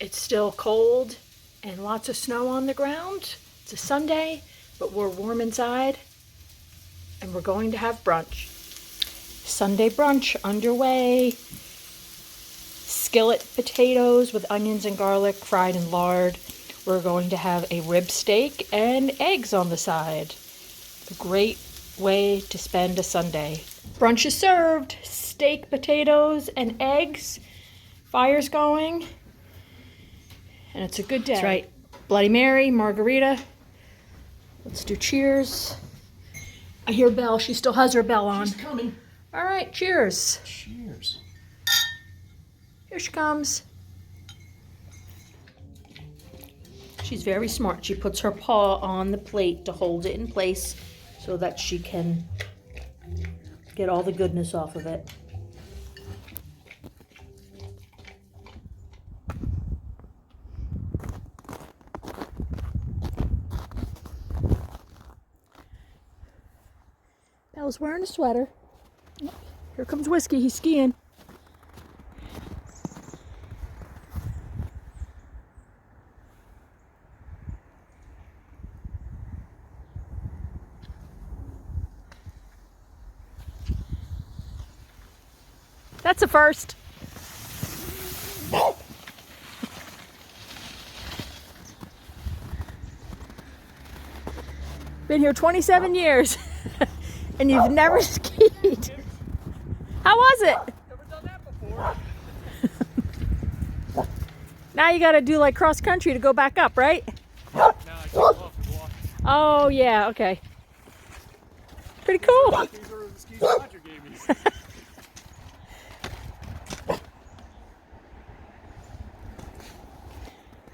It's still cold and lots of snow on the ground. It's a Sunday, but we're warm inside and we're going to have brunch. Sunday brunch underway. Skillet potatoes with onions and garlic fried in lard. We're going to have a rib steak and eggs on the side. A great way to spend a Sunday. Brunch is served. Steak, potatoes, and eggs. Fire's going. And it's a good day. That's right. Bloody Mary, margarita. Let's do cheers. I hear Belle. She still has her bell on. She's coming. All right, cheers. Cheers. Here she comes. She's very smart. She puts her paw on the plate to hold it in place so that she can get all the goodness off of it. Belle's wearing a sweater. Here comes Whiskey. He's skiing. That's a first. Been here 27 years and you've never skied. How was it? Never done that before. Now you got to do like cross country to go back up, right? Now I can go off and walk. Oh yeah, okay. Pretty cool. These are the skis Roger gave me.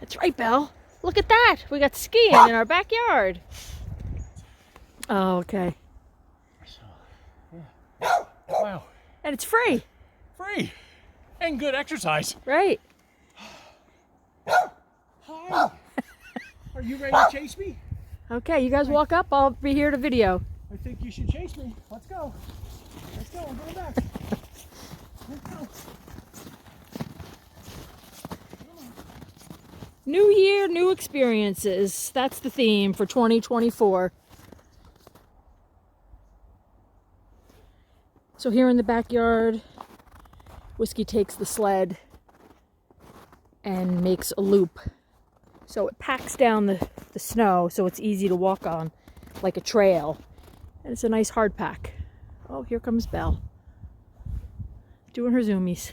That's right, Belle. Look at that. We got skiing in our backyard. Oh, okay. Yeah. Wow. And it's free. Free. And good exercise. Right. Hi. Are you ready to chase me? Okay, you guys walk up. I'll be here to video. I think you should chase me. Let's go. Let's go. I'm going back. Let's go. New year, new experiences. That's the theme for 2024. So here in the backyard, Whiskey takes the sled and makes a loop. So it packs down the snow so it's easy to walk on, like a trail. And it's a nice hard pack. Oh, here comes Belle. Doing her zoomies.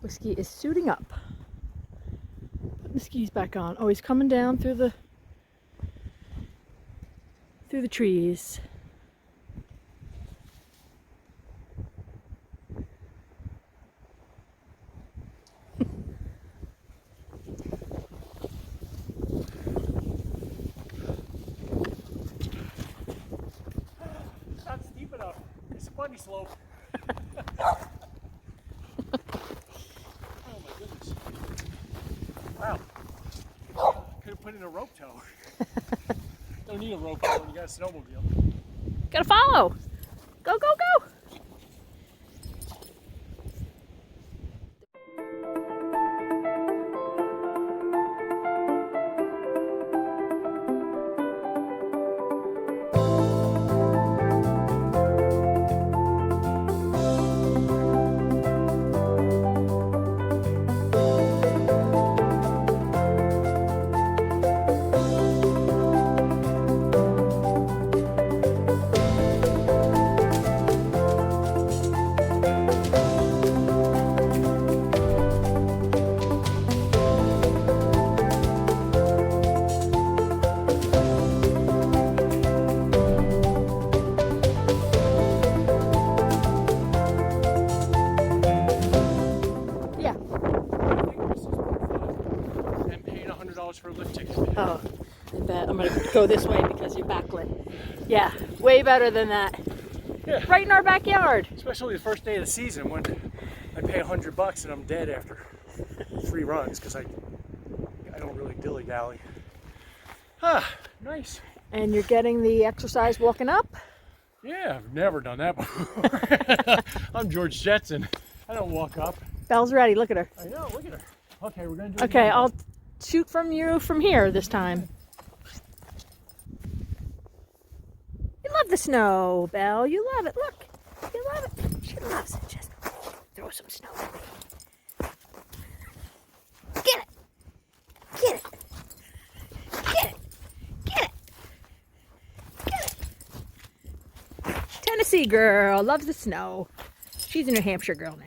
Whiskey is suiting up. Putting the skis back on. Oh, he's coming down through the trees. It's not steep enough. It's a bunny slope. Wow. Could have put in a rope tow. Don't need a rope tow when you got a snowmobile. Gotta follow. Go, go, go. For a lift ticket. Oh, I bet. I'm gonna go this way because you're backlit. Yeah, way better than that. Yeah. Right in our backyard. Especially the first day of the season when I pay $100 and I'm dead after 3 runs because I don't really dilly-dally. Ah, nice. And you're getting the exercise walking up? Yeah, I've never done that before. I'm George Jetson. I don't walk up. Belle's ready. Look at her. I know, look at her. Okay, we're going to do it Okay, again. I'll shoot from you from here this time. You love the snow, Belle. You love it. Look. You love it. She loves it. Just throw some snow at me. Get it. Get it. Get it. Get it. Get it. Tennessee girl loves the snow. She's a New Hampshire girl now.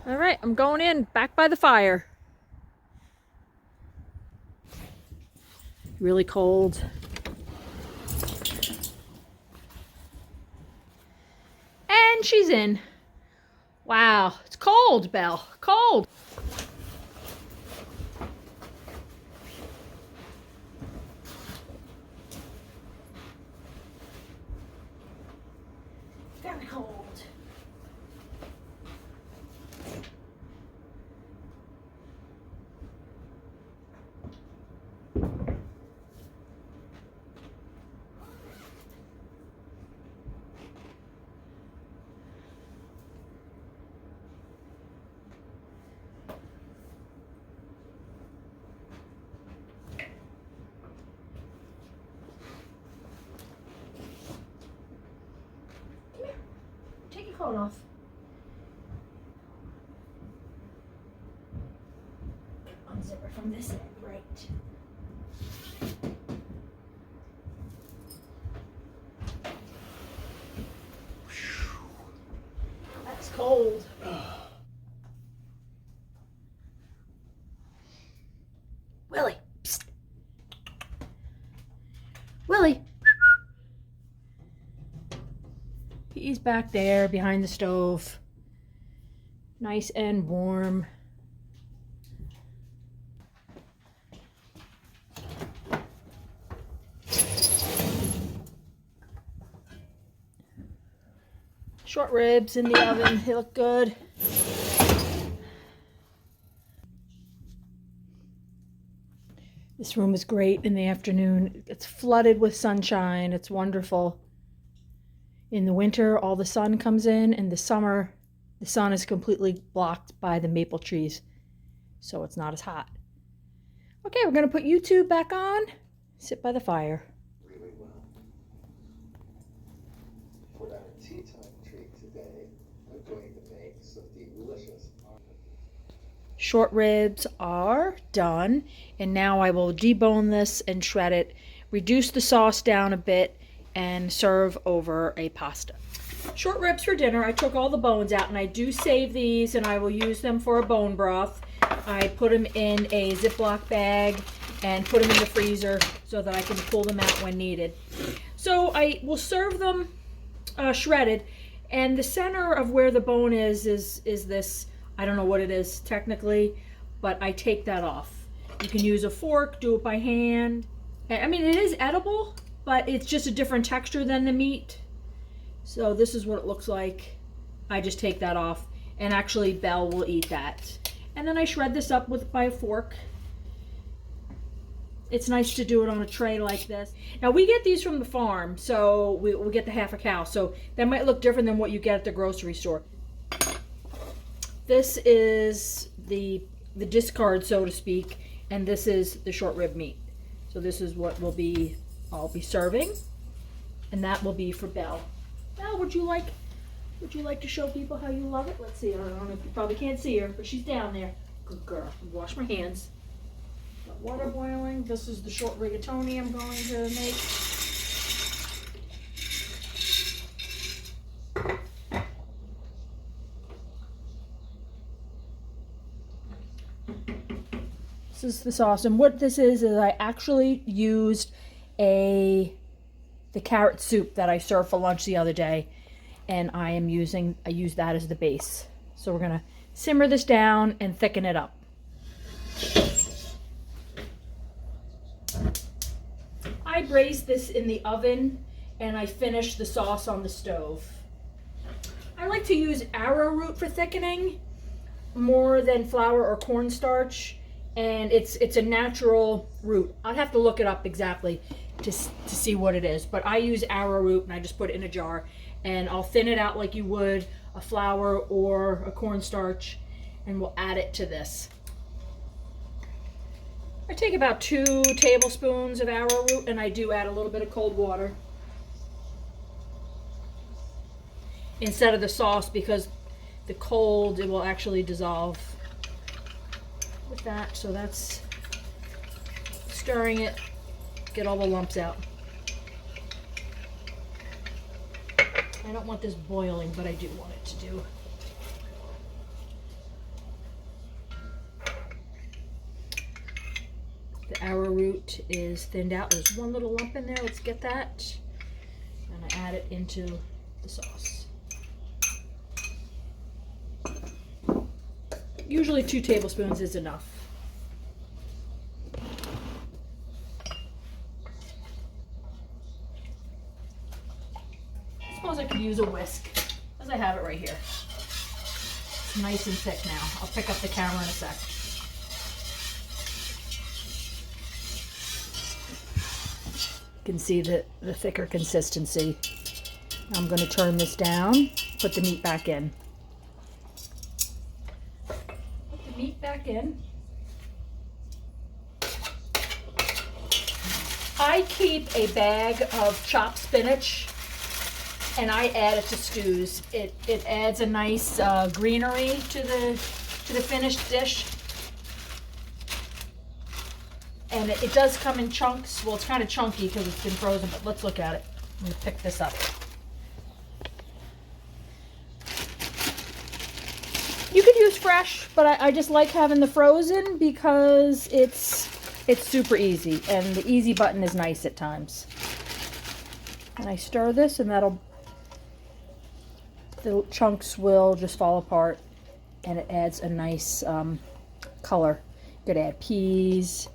All right, I'm going in, back by the fire. Really cold. And she's in. Wow, it's cold, Belle, cold. Very cold. Take your coat off. Unzip it from this end, right. That's cold. Willie. Psst. Willie. He's back there behind the stove. Nice and warm. Short ribs in the oven. They look good. This room is great in the afternoon. It's flooded with sunshine. It's wonderful. In the winter, all the sun comes in. In the summer, the sun is completely blocked by the maple trees, so it's not as hot. Okay, we're going to put you two back on. Sit by the fire. Really well. For our tea time treat today, I'm going to make some delicious Short ribs are done, and now I will debone this and shred it, reduce the sauce down a bit, and serve over a pasta. Short ribs for dinner. I took all the bones out, and I do save these, and I will use them for a bone broth. I put them in a Ziploc bag and put them in the freezer so that I can pull them out when needed. So I will serve them shredded, and the center of where the bone is this, I don't know what it is technically, but I take that off. You can use a fork, do it by hand. I mean, it is edible, but it's just a different texture than the meat. So this is what it looks like. I just take that off, and actually Belle will eat that. And then I shred this up by a fork. It's nice to do it on a tray like this. Now we get these from the farm, so we get the half a cow. So that might look different than what you get at the grocery store. This is the discard, so to speak, and this is the short rib meat. So this is what I'll be serving, and that will be for Belle. Belle, would you like to show people how you love it? Let's see. I don't know if you probably can't see her, but she's down there. Good girl. Wash my hands. Got water boiling. This is the short rigatoni I'm going to make. This is the sauce, and what this is I actually used the carrot soup that I served for lunch the other day, and I use that as the base. So we're gonna simmer this down and thicken it up. I braised this in the oven, and I finished the sauce on the stove. I like to use arrowroot for thickening more than flour or cornstarch, and it's a natural root. I'd have to look it up exactly to see what it is, but I use arrowroot, and I just put it in a jar, and I'll thin it out like you would a flour or a cornstarch, and we'll add it to this. I take about 2 tablespoons of arrowroot, and I do add a little bit of cold water instead of the sauce, because the cold, it will actually dissolve with that. So that's stirring it, get all the lumps out. I don't want this boiling, but I do want it to do. The arrowroot is thinned out. There's one little lump in there. Let's get that. And I add it into the sauce. Usually 2 tablespoons is enough. I suppose I could use a whisk, as I have it right here. It's nice and thick now. I'll pick up the camera in a sec. You can see the thicker consistency. I'm going to turn this down, put the meat back in. Put the meat back in. I keep a bag of chopped spinach, and I add it to stews. It adds a nice greenery to the finished dish. And it does come in chunks. Well, it's kind of chunky because it's been frozen, but let's look at it. I'm going to pick this up. You could use fresh, but I just like having the frozen because it's super easy, and the easy button is nice at times. And I stir this, and the chunks will just fall apart, and it adds a nice color. You could add peas.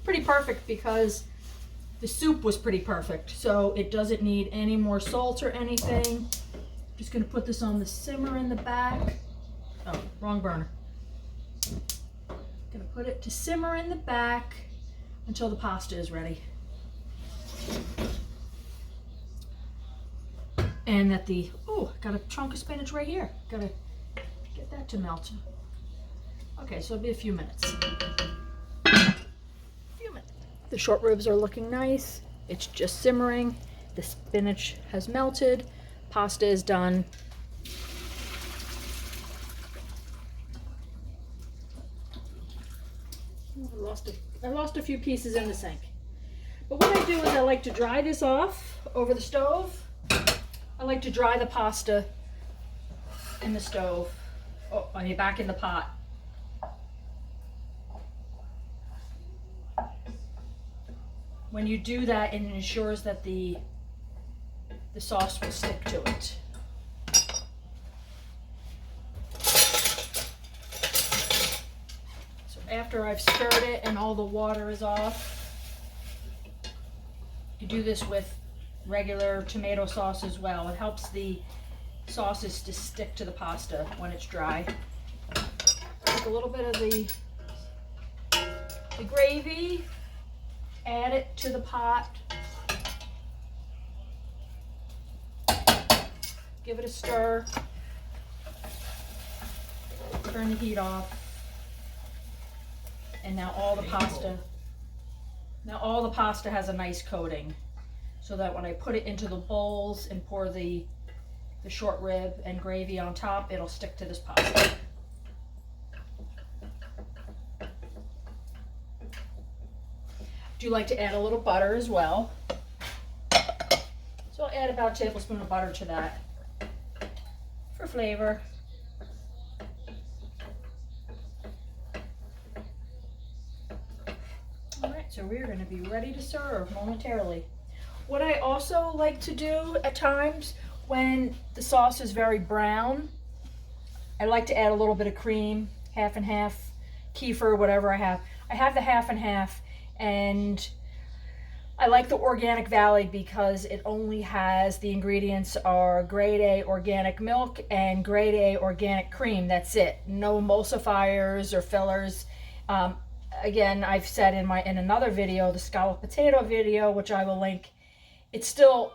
Pretty perfect because the soup was pretty perfect, so it doesn't need any more salt or anything. Just gonna put this on the simmer in the back. Oh, wrong burner. Gonna put it to simmer in the back until the pasta is ready. And got a chunk of spinach right here. Gotta get that to melt. Okay, so it'll be a few minutes. The short ribs are looking nice. It's just simmering. The spinach has melted. Pasta is done. I lost a few pieces in the sink. But what I do is I like to dry this off over the stove. I like to dry the pasta in the stove. Back in the pot. When you do that, it ensures that the sauce will stick to it. So after I've stirred it and all the water is off, you do this with regular tomato sauce as well. It helps the sauces to stick to the pasta when it's dry. Take a little bit of the gravy, add it to the pot, give it a stir. Turn the heat off. And now all the pasta has a nice coating, so that when I put it into the bowls and pour the short rib and gravy on top, it'll stick to this pasta. Do like to add a little butter as well. So I'll add about a tablespoon of butter to that for flavor. All right, so we're going to be ready to serve momentarily. What I also like to do at times when the sauce is very brown, I like to add a little bit of cream, half and half, kefir, whatever I have. I have the half and half, and I like the Organic Valley because it only has, the ingredients are grade A organic milk and grade A organic cream. That's it. No emulsifiers or fillers. Again, I've said in another video, the scalloped potato video, which I will link, it's still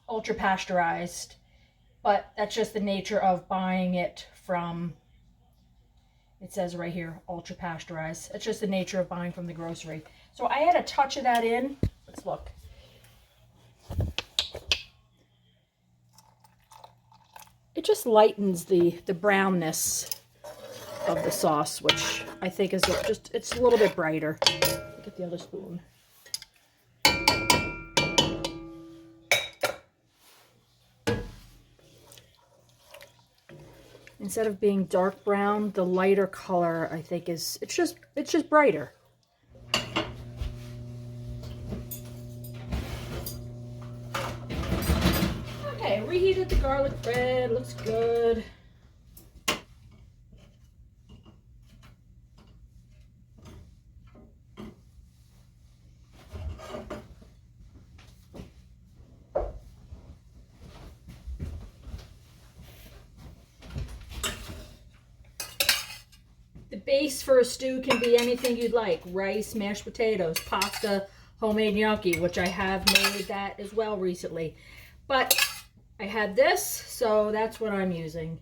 ultra pasteurized, but that's just the nature of buying it from, it says right here, ultra pasteurized. It's just the nature of buying from the grocery. So I add a touch of that in. Let's look. It just lightens the brownness of the sauce, which I think is just, it's a little bit brighter. Look at the other spoon. Instead of being dark brown, the lighter color I think is, it's just brighter. Okay, reheated the garlic bread, looks good. The base for a stew can be anything you'd like. Rice, mashed potatoes, pasta, homemade gnocchi, which I have made that as well recently. But I had this, so that's what I'm using.